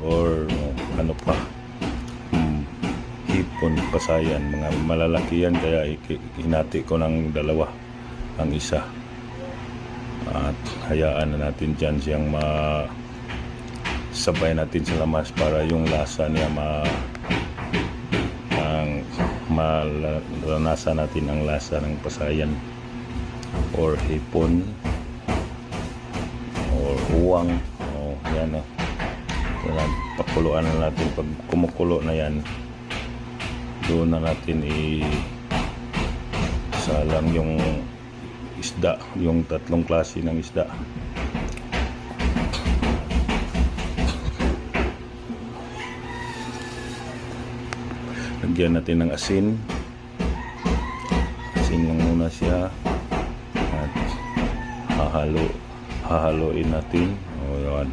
or ano pa, hipon, pasayan, mga malalaki yan, kaya hinati ko ng dalawa ang isa at hayaan na natin dyan siyang sabay natin sa lamas para yung lasa niya maranasan natin ang lasa ng pasayan or hipon or uwang. Yan o, pakuluan na natin. Pag kumukulo na yan, doon na natin isalang yung isda, yung tatlong klase ng isda. Lagyan natin ng asin. Asin lang muna siya at hahaluin natin. Yun.